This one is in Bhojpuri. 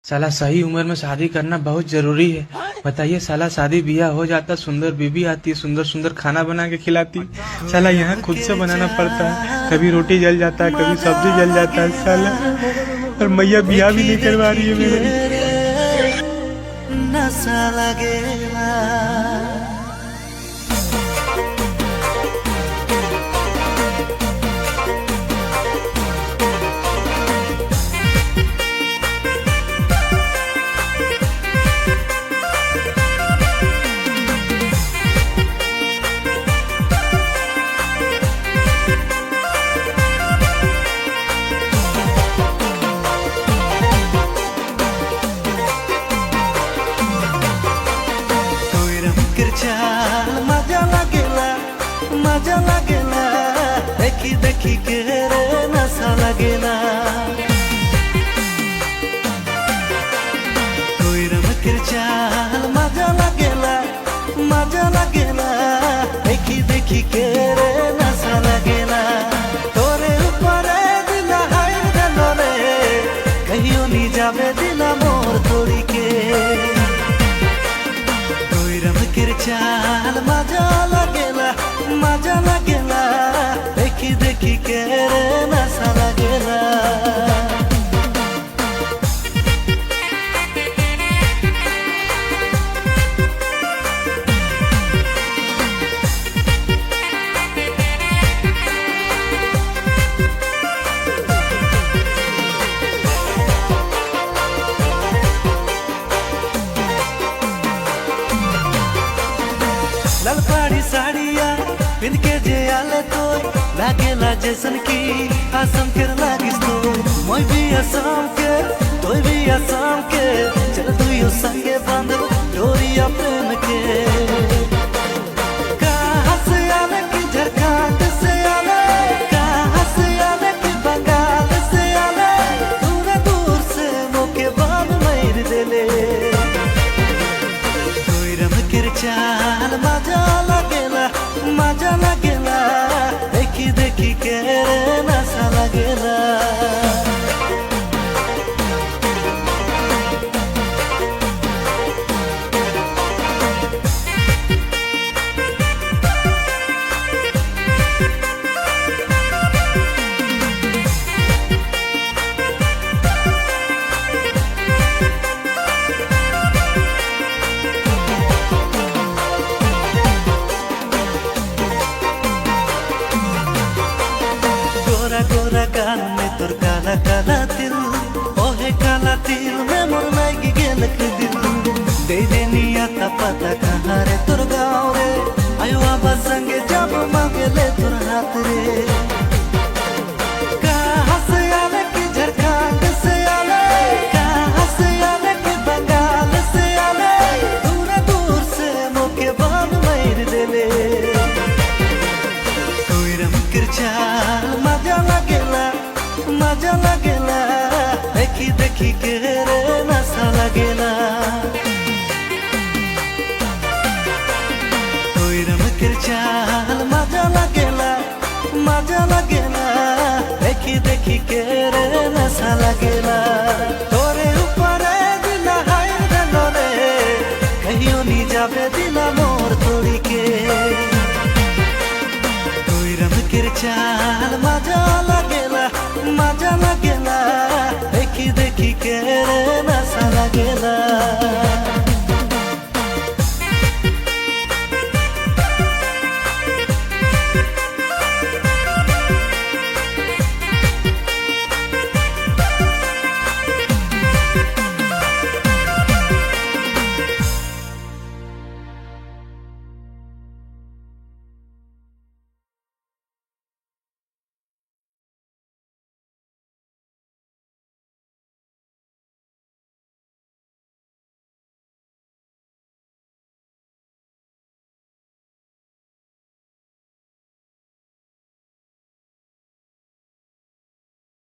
साला सही उम्र में शादी करना बहुत जरूरी है। बताइए साला, शादी ब्याह हो जाता, सुंदर बीबी आती, सुंदर सुंदर खाना बना के खिलाती। साला यहाँ खुद से बनाना पड़ता है, कभी रोटी जल जाता है, कभी सब्जी जल जाता है साला। और मैया ब्याह भी नहीं करवा रही है मेरे। मजा लागेला देखी देखी के रे नशा लागेला कोई रमकर चाल मजा लागेला देखी देखी के रे नशा लागेला तोरे ऊपर दिल हाय गलो रे कहियो नी जावे दिल मोर तोड़ी के कोई रमकर चाल मजा लागेला देखी देखी के रे नशा लागेला लाल पहाड़ी साड़िया पिन के जे आले तो लागेला जैसन की आसम के लागिस तो मैं भी आसम के तोय भी आसम के चल तू यो संगे बांधो डोरिया प्रेम के कहाँ से आले की झारखंड से आले कहाँ से आले की बंगाल से आले दूर दूर से मोके बाल मेर देले कोई रमकर चाल मजा लागेला देखी देखी के रे नशा लागेला गोरा गाल में तोर काला काला तिल ओहे काला तिल में मोर लागी गेलक दिल दे देनिया ता पता कहाँ रे तोर गाँव रे आयो आबा संगे जब मांगे ले तोर हाथ रे कहाँ से आले की झारखंड से आले कहाँ से आले की बंगाल से आले दूर दूर से मोके बाल मेर देले कोई रमकर चाल मजा लागेला देखी देखी के रे नशा लागेला कोई रमकर चाल मजा लागेला देखी देखी के रे नशा लागेला तोरे ऊपर दिल हाय गलो रे कहियो नी जावे दिल मोर तोड़ी के कोई रमकर चाल मजा लागेला देखी देखी के रे